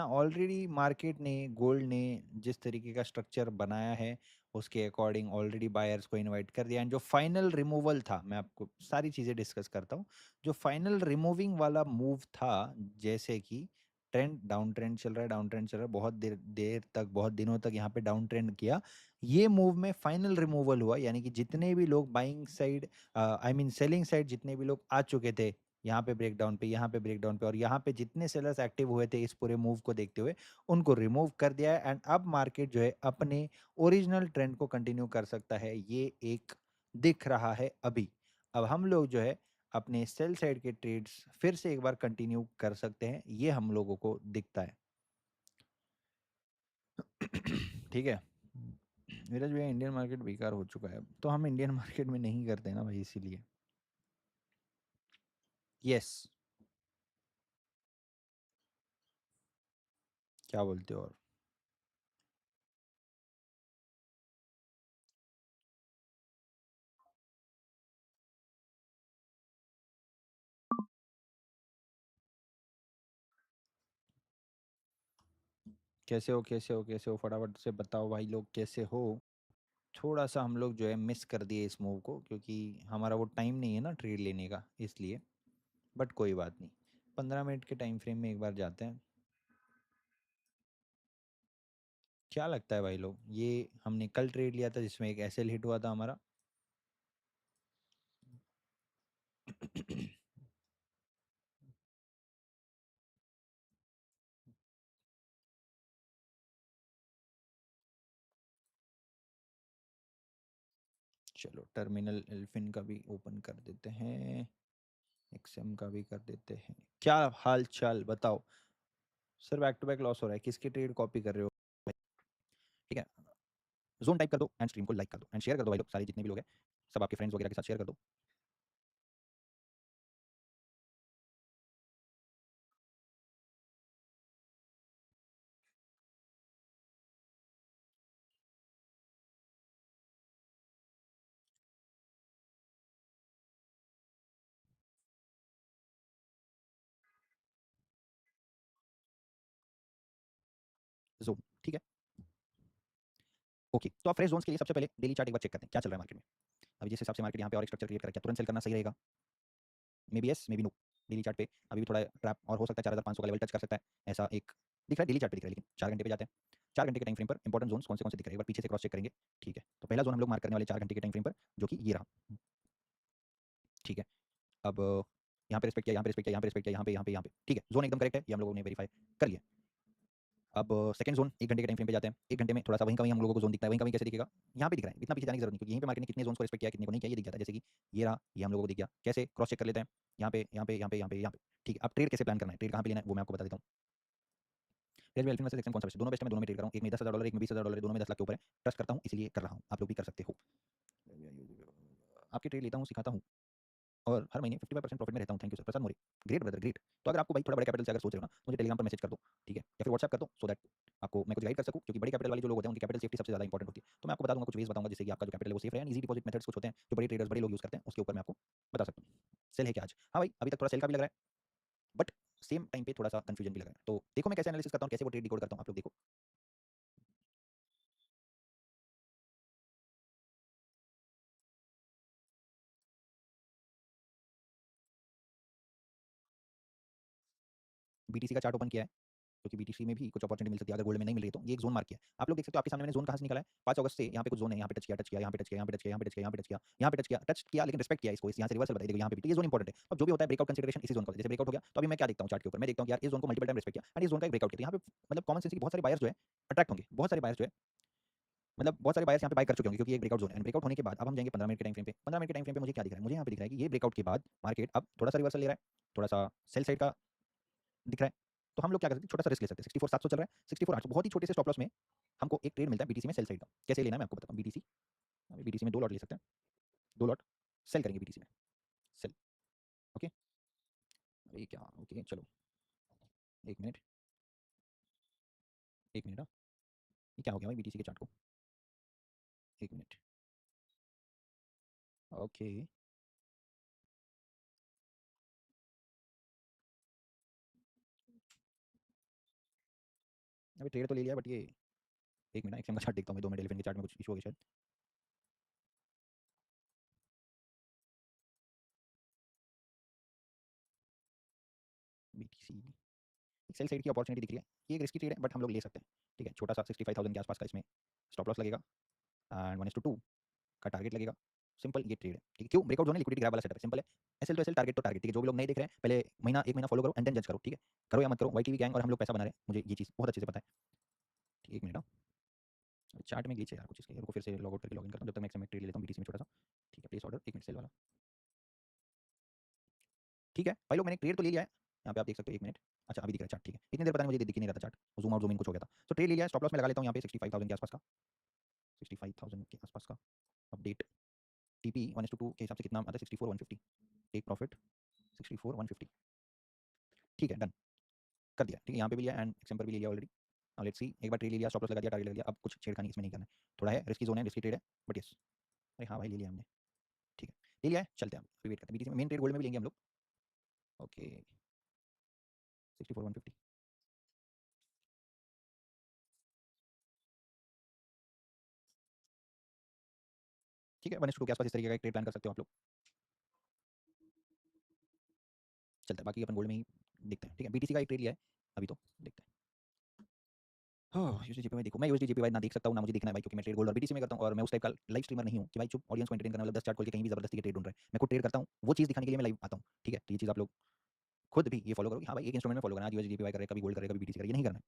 Already market ने, gold ने जिस तरीके का स्ट्रक्चर बनाया है उसके अकॉर्डिंग ऑलरेडी बायर्स को इनवाइट कर दिया। एंड जो फाइनल रिमूवल था, मैं आपको सारी चीज़ें डिस्कस करता हूँ। जो फाइनल रिमूविंग वाला मूव था, जैसे कि ट्रेंड डाउन ट्रेंड चल रहा है, डाउन ट्रेंड चल रहा है, बहुत देर देर तक, बहुत दिनों तक यहाँ पे डाउन ट्रेंड किया। ये मूव में फाइनल रिमूवल हुआ, यानी कि जितने भी लोग buying side, I mean selling side, जितने भी लोग आ चुके थे यहाँ पे ब्रेकडाउन पे, यहाँ पे ब्रेकडाउन पे, और यहाँ पे जितने सेलर्स एक्टिव हुए थे इस पूरे मूव को देखते हुए, उनको रिमूव कर दिया है। एंड अब मार्केट जो है अपने ओरिजिनल ट्रेंड को कंटिन्यू कर सकता है, ये एक दिख रहा है अभी। अब हम लोग जो है अपने सेल साइड के ट्रेड्स फिर से एक बार कंटिन्यू कर सकते हैं, ये हम लोगों को दिखता है। ठीक है। नीरज भैया, इंडियन मार्केट बेकार हो चुका है, तो हम इंडियन मार्केट में नहीं करते ना भाई, इसीलिए। यस। क्या बोलते हो? और कैसे हो, कैसे हो, कैसे हो? फटाफट से बताओ भाई लोग, कैसे हो? थोड़ा सा हम लोग जो है मिस कर दिए इस मूव को, क्योंकि हमारा वो टाइम नहीं है ना ट्रेड लेने का, इसलिए। बट कोई बात नहीं, 15 मिनट के टाइम फ्रेम में एक बार जाते हैं। क्या लगता है भाई लोग, ये हमने कल ट्रेड लिया था जिसमें एक एसएल हिट हुआ था हमारा। चलो टर्मिनल एल्फिन का भी ओपन कर देते हैं, एक्सएम का भी कर देते हैं। क्या हाल चाल बताओ? Sir back to back loss हो रहा है, किसकी ट्रेड कॉपी कर रहे हो? ठीक है, जोन टाइप कर दो एंड स्ट्रीम को लाइक कर दो एंड शेयर कर दो भाई लोग, सारे जितने भी लोग हैं, सब आपके फ्रेंड्स वगैरह के साथ शेयर कर दो। जोन, ठीक है। ओके, तो आप फ्रेश जोन्स के लिए सबसे पहले डेली चार्ट एक बार चेक करते हैं क्या चल रहा है मार्केट में। अभी जिस हिसाब से मार्केट यहाँ पे और एक स्ट्रक्चर क्रिएट करा, क्या तुरंत सेल करना सही रहेगा? Maybe yes, maybe no. Daily chart पे अभी भी थोड़ा ट्रैप और हो सकता है, 4500 का लेवल टच कर सकता है, ऐसा एक दिख रहा है। डेली चार्ट पे दिख रहा है, लेकिन 4 घंटे पे जाते हैं। 4 घंटे के टाइम फ्रेम पर इंपॉर्टेंट जोन्स कौन से दिख रहे हैं, एक बार पीछे से क्रॉस चेक करेंगे। ठीक है, तो पहला जोन हम लोग मार्क करने वाले 4 घंटे के टाइम फ्रेम पर, जो कि ये रहा। ठीक है। अब यहाँ पे रिस्पेक्ट किया, यहाँ पे रिस्पेक्ट किया, यहाँ पे रिस्पेक्ट किया, यहाँ पे, यहाँ पे, यहाँ पे। ठीक है, जोन एकदम करेक्ट है, ये हम लोगों ने वेरीफाई कर लिया। अब सेकंड जोन 1 घंटे के टाइम फ्रेम पे जाते हैं। 1 घंटे में थोड़ा सा वहीं का वहीं हम लोगों को जोन दिखता है। वहीं का वहीं कैसे दिखेगा? यहाँ पे दिख रहा है, इतना पीछे जाने की जरूरत नहीं, क्योंकि यहीं पे मार्केट ने कितने जोन को रिस्पेक्ट किया, कितने को नहीं किया, ये दिख जाता है। जैसे कि ये रहा, ये हम लोगों को दिख गया। कैसे क्रॉस चेक कर लेते हैं, यहाँ पे, यहाँ पे, यहाँ पे, यहाँ पे, यहाँ पे। ठीक है, अब ट्रेड कैसे प्लान करना है, ट्रेड कहाँ पे लेना है, वो मैं आपको बता देता हूँ। ट्रेड में एल्फिन वर्सेस एक्सएम कौन सा बेस्ट है? दोनों बेस्ट है, मैं दोनों में ट्रेड कर रहा हूँ। एक में $10,000, एक में $20,000 है, दोनों में 10 लाख के ऊपर है। ट्रस्ट करता हूँ इसलिए कर रहा हूँ, आप लोग भी कर सकते हो। आपकी ट्रेड लेता हूँ, सिखाता हूँ, और हर महीने 55% प्रॉफिट में रहता हूँ। Thank you sir, Prasad Maurya. Great brother, great. तो अगर आपको भाई थोड़ा बड़े कैपिटल से अगर सोच रहे हो ना, तो मुझे टेलीग्राम पर मैसेज कर दो, ठीक है, या फिर व्हाट्सएप कर दो, सो दैट आपको मैं कुछ गाइड कर सकूँ, क्योंकि बड़े कैपिटल वाले जो लोग होते हैं उनकी कैपिटल सेफ्टी सबसे ज़्यादा इंपॉर्टेंट होती है। तो मैं आपको बता दूंगा, कुछ वेज बताऊंगा जिससे कि आपका जो कैपिटल है वो सेफ रहे। ईजी डिपॉजिट मेथड्स कुछ होते हैं जो बड़े ट्रेडर्स, बड़े लोग यूज़ करते हैं, उसके ऊपर मैं आपको बता सकता हूँ। सेल है क्या आज? हाँ भाई, अभी तक थोड़ा सेल का भी लग रहा है, बट सेम टाइम पे थोड़ा सा कंफ्यूजन भी लग रहा है। तो देखो मैं कैसे एनालिसिस करता हूँ, कैसे वो ट्रेड डिकोड करता हूँ, आप लोग देखो। बीटीसी का चार्ट ओपन किया है, क्योंकि बीटीसी में भी कुछ अपॉर्चुनिटी मिल सकती है, अगर गोल्ड में नहीं मिल रही है तो। ये एक जोन मार्क किया है, आप लोग देख सकते हो, आपके सामने मैंने जोन कहाँ से निकाला है। 5 अगस्त से यहाँ पे कुछ जोन है, यहाँ पे टच किया, टच किया, यहाँ पे टच किया, यहाँ पे टच किया, यहाँ पे टच किया, यहाँ पे टच किया, यहाँ पे टच किया, टच किया, लेकिन रिस्पेक्ट किया इसको, इस यहाँ से रिवर्सल बताइए, देखो यहाँ पे भी। तो ये जोन इंपॉर्टेंट है। अब जो भी होता है ब्रेकआउट कंसिडरेशन इसी जोन का, जैसे ब्रेकआउट हो गया, तो अभी मैं क्या देखता हूँ चार्ट के ऊपर, मैं देखता हूँ कि यार इस जोन को मल्टीपल टाइम रिस्पेक्ट किया एंड इस जोन का एक ब्रेकआउट किया, तो यहाँ पे मतलब कॉमन सेंस की बहुत सारे बायर्स जो है अट्रैक्ट होंगे, बहुत सारे बायर्स जो है, मतलब बहुत सारे बायर्स यहाँ पे बाय कर चुके होंगे, क्योंकि एक ब्रेकआउट जोन है। ब्रेकआउट होने के बाद अब हम जाएंगे 15 मिनट के टाइम फ्रेम पे। 15 मिनट के टाइम फ्रेम पे मुझे क्या दिख रहा है, मुझे यहाँ पे दिख रहा है कि ये ब्रेकआउट के बाद मार्केट अब थोड़ा सा रिवर्सल ले रहा है, थोड़ा सा सेल साइड का दिख रहा है। तो हम लोग क्या कर सकते हैं, छोटा सा रिस्क ले सकते हैं। 64,700 चल रहा है, 64,800, बहुत ही छोटे से स्टॉप लॉस में हमको एक ट्रेड मिलता है बीटीसी में सेल साइड का। कैसे लेना है मैं आपको बताता हूँ। बीटीसी, बीटीसी में 2 लॉट ले सकते हैं, 2 लॉट सेल करेंगे बीटीसी में, सेल। ओके, अरे क्या, ओके चलो, 1 मिनट, 1 मिनट। हाँ, ये क्या हो गया भाई बीटीसी के चार्ट को, 1 मिनट। ओके, अभी ट्रेड तो ले लिया, बट ये एक मिनट एक्सएम का चार्ट देखता हूँ मैं, 2 मिनट एलिफेंट के चार्ट में कुछ इशू हो गया शायद। बीटीसी एक सेल साइड की अपॉर्चुनिटी दिख रही है, ये एक रिस्की ट्रेड है बट हम लोग ले सकते हैं। ठीक है, छोटा सा 65,000 के आसपास का इसमें स्टॉप लॉस लगेगा एंड 1:2 का टारगेट लगेगा। सिंपल ये ट्रेड है। ठीक है, क्यों ब्रेकआउट जोन है, लिक्विडिटी ग्रैब वाला सेटअप है, सिंपल है। एसएल तो एसएल, टारगेट तो टारगेट। ठीक है, जो भी लोग नहीं देख रहे हैं पहले महीना एक महीना फॉलो करो एंड देन जज करो। ठीक है, करो या मत करो, वाईटीवी गैंग और हम लोग पैसा बना रहे हैं, मुझे ये चीज़ बहुत अच्छे से पता है। ठीक है, एक मिनट चार्ट में ग्लिच है यार कुछ इसके, रुको फिर से लॉग आउट करके लॉगिन करता हूँ, जब तक मैं एक्सएम में ट्रेड लेता हूँ बीटीसी में छोटा सा। ठीक है, प्लेस ऑर्डर 1 मिनट सेल वाला। ठीक है भाई लोग, मैंने ट्रेड तो ले लिया है, यहाँ पे आप देख सकते हो 1 मिनट। अच्छा अभी दिख रहा है चार्ट, ठीक है, इतनी देर पता नहीं मुझे दिख ही नहीं रहा था chart, zoom out zoom in कुछ हो गया था। तो ट्रेड ले लिया है, स्टॉप लॉस में लगा लेता हूँ यहाँ पे 65,000 के आसपास का, 65,000 के आसपास का अपडेट। टीपी 1:2 के हिसाब से कितना आता है, 64,150। Take profit 64,150। ठीक है, डन कर दिया। ठीक है, यहाँ पे भी लिया एंड एक्सएम पर भी ले लिया ऑलरेडी। अब लेट्स सी, एक बार ट्रेड ले लिया, स्टॉप लॉस लगा दिया, टारगेट लगा दिया, अब कुछ छेड़खानी इसमें नहीं करना है। थोड़ा है रिस्की जोन है, रिस्की ट्रेड है, बट यस। अरे हाँ भाई, ले लिया हमने। ठीक है, ले लिया है, चलते हैं अब वेट करते हैं। बीटीसी में मेन ट्रेड गोल्ड में भी लेंगे हम लोग। ओके, 64,150। ठीक है, 1:2 के आसपास इस तरीके का एक ट्रेड प्लान कर सकते हो आप लोग। चलता है, बाकी अपन गोल्ड में ही देखते हैं। ठीक है, बीटीसी का एक ट्रेड लिया है अभी, तो देखते हैं। हाँ, यूएसडी जेपीवाई देखो, मैं यूएसडी जेपीवाई ना देख सकता हूँ ना मुझे देखना है भाई, क्योंकि मैं ट्रेड गोल्ड और बीटीसी में करता हूँ और मैं उस टाइप का लाइव स्ट्रीमर नहीं हूँ कि भाई चुप ऑडियंस को एंटरटेन करने वाला 10 चार्ट खोल के कहीं भी जबरदस्ती के ट्रेड ढूंढ रहा है। मैं खुद ट्रेड करता हूँ, वो चीज़ दिखाने के लिए मैं लाइव आता हूँ। ठीक है, तो ये चीज़ आप लोग खुद भी ये फॉलो करो कि हाँ भाई एक इंस्ट्रूमेंट में फॉलो करना, आज यूएसडी जेपीवाई कर रहे कभी गोल्ड कर रहे कभी बीटीसी कर, ये नहीं करना है।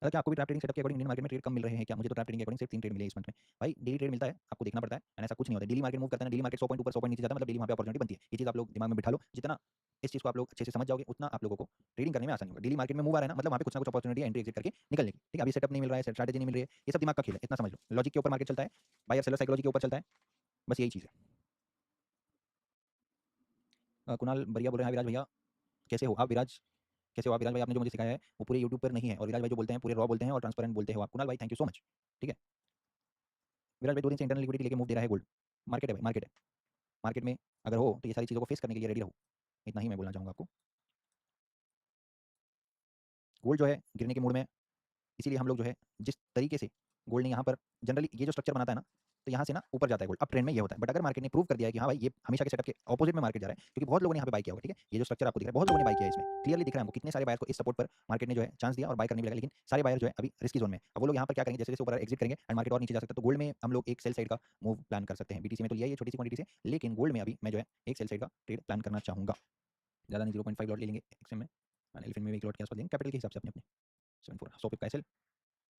अगर क्या आपको भी ट्रैप ट्रेडिंग सेटअप के अकॉर्डिंग इंडियन मार्केट में ट्रेड कम मिल रहे हैं क्या? मुझे तो ट्रैप ट्रेडिंग के अकॉर्डिंग सिर्फ 3 ट्रेड मिले इस मंथ में। भाई डेली ट्रेड मिलता है, आपको देखना पड़ता है एंड ऐसा कुछ नहीं होता है। डेली मार्केट मूव करता है ना, डेली मार्केट 100 पॉइंट ऊपर 100 पॉइंट नीचे जाता है, मतलब डेली वहाँ पे अपॉर्चुनिटी बनती है। ये चीज़ आप लोग दिमाग में बिठा लो, जितना इस चीज़ को आप लोग अच्छे से समझ जाओगे उतना आप लोगों को ट्रेडिंग करने में आसानी होगा। डेली मार्केट में मूव आ रहा है ना, मतलब वहाँ पे कुछ ना कुछ अपॉर्चुनिटी एंट्री एग्जिट करके निकलने की। ठीक है, अभी सेटअप नहीं मिल रहा है, स्ट्रैटेजी नहीं मिल रही है, ये सब दिमाग का खेल है, इतना समझ लो। लॉजिक के ऊपर मार्केट चलता है, बायर सेलर साइकोलॉजी के ऊपर चलता है, बस यही चीज़ है। कुणाल बढ़िया बोल रहे हैं, विराज भैया कैसे हो आप? विराज कैसे हो आप? विराज भाई आपने जो मुझे सिखाया है वो पूरे यूट्यूब पर नहीं है, और विराज भाई जो बोलते हैं पूरे रॉ बोलते हैं और ट्रांसपेरेंट बोलते हो आप। कुणाल भाई थैंक यू सो मच। ठीक है, विराज भाई 2 दिन से इंटरनल लिक्विडिटी लेके मूव दे रहा है गोल्ड। मार्केट है भाई, मार्केट है। मार्केट में अगर हो तो ये सारी चीज़ों को फेस करने के लिए रेडी रहो, इतना ही मैं बोलना चाहूँगा आपको। गोल्ड जो है गिरने के मूड में है, इसीलिए हम लोग जो है जिस तरीके से गोल्ड ने यहाँ पर जनरली ये जो स्ट्रक्चर बनाता है ना, तो यहाँ से ना ऊपर जाता है गोल्ड, अब ट्रेंड में ये होता है। बट अगर मार्केट ने प्रूव कर दिया है कि हाँ भाई ये हमेशा के सेटअप के ऑपोजिट में मार्केट जा रहा है, क्योंकि बहुत लोगों ने यहाँ पे बाय किया होगा। ठीक है, ये जो स्ट्रक्चर आपको दिख रहा है बहुत लोगों ने बाय किया है, इसमें क्लियरली दिख रहा है हमको कितने सारे बायर को इस सपोर्ट पर मार्केट ने जो है चांस दिया और बाय करने भी लगा, लेकिन सारे बायर जो है अभी रिस्की जोन में है। अब वो लोग यहाँ पर क्या करेंगे, जैसे जैसे ऊपर एग्जिट करेंगे एंड मार्केट और नीचे जा सकता है, तो गोल्ड में हम लोग एक सेल साइड का मूव प्लान कर सकते हैं। बीटीसी में तो लिया है ये छोटी सी क्वांटिटी से, लेकिन गोल्ड में अभी मैं जो है एक सेल साइड का ट्रेड प्लान करना चाहूँगा। ज़्यादा नहीं, 0.5 लॉट ले लेंगे एक्सएम में, एलिफेंट में भी 1 लॉट के आसपास लेंगे, कैपिटल के हिसाब से अपने अपने 74 100 पिप का एसएल,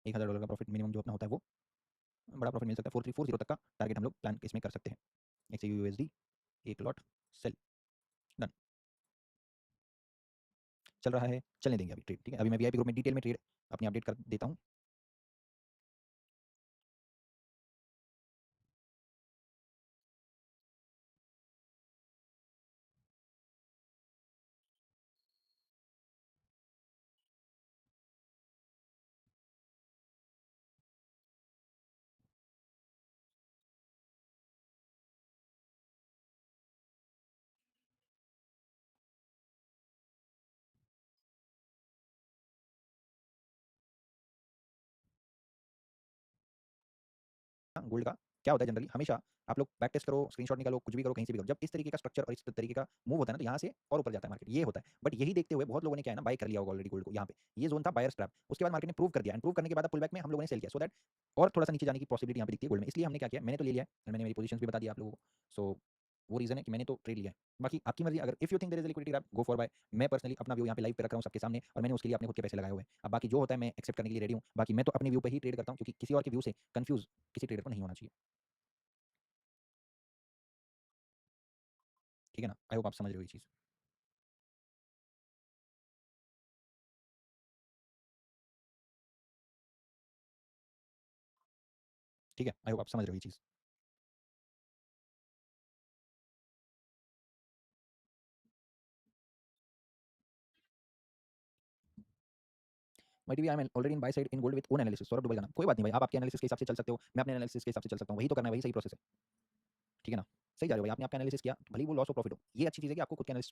$1,000 का प्रॉफिट मिनिमम जो अपना होता है वो, बड़ा प्रॉफिट मिल सकता है। 4340 तक का टारगेट हम लोग प्लान इसमें कर सकते हैं। एक्सयू यूएसडी 1 लॉट सेल, डन। चल रहा है, चलने देंगे अभी ट्रेड। ठीक है, अभी मैं वीआईपी ग्रुप में डिटेल में ट्रेड अपनी अपडेट कर देता हूँ। गोल्ड का क्या होता है जनरली, हमेशा आप लोग बैक टेस्ट करो, स्क्रीनशॉट निकालो, कुछ भी करो, कहीं से भी करो, जब इस तरीके का स्ट्रक्चर और इस तरीके का मूव होता है ना, तो यहाँ से और ऊपर जाता है मार्केट, ये होता है। बट यही देखते हुए बहुत लोगों ने क्या है ना, बाय कर लिया होगा ऑलरेडी गोल्ड को। यहाँ पे ये जोन था बायर स्ट्रैप, उसके बाद मार्केट ने प्रूव कर दिया एंड प्रूव करने के बाद पुल बैक में हम लोगों ने सेल किया, सो दैट और थोड़ा सा नीचे जाने की पॉसिबिलिटी यहाँ पे दिखती है गोल्ड में। इसलिए हमने क्या किया, मैंने तो ले लिया है, मैंने मेरी पोजीशंस भी बता दिया आप लोगों को। सो वो रीजन है कि मैंने तो ट्रेड लिया है। बाकी आपकी मर्जी, अगर if you think there is liquidity grab, go for buy. मैं पर्सनली अपना व्यू यहाँ पे लाइव पे रख रहा हूँ सबके सामने, और मैंने उसके लिए अपने खुद के पैसे लगाए हुए हैं। अब बाकी जो होता है मैं एक्सेप्ट करने के लिए रेडी हूँ। बाकी मैं तो अपने व्यू पे ही ट्रेड करता हूँ, क्योंकि किसी और के व्यू से कंफ्यूज किसी ट्रेडर को नहीं होना चाहिए। ठीक है ना, आई होप आप समझ रहे हो ये चीज़। ठीक है, आई होप आप समझ रहे हो ये चीज़। My TV I am already in buy side in gold with own analysis, Saurabh Dubal का नाम। कोई बात नहीं भाई, आप आपके एनालिसिस के हिसाब से चल सकते हो, मैं अपने एनालिसिस के हिसाब से चल सकता हूँ, वही तो करना है, वही सही प्रोसेस है। ठीक है ना, सही जा रहे हो भाई, आपने आपका एनालिसिस किया, भले ही वो लॉस हो प्रॉफिट हो, ये अच्छी चीज़ है कि आपको खुद के एनालिसिस पे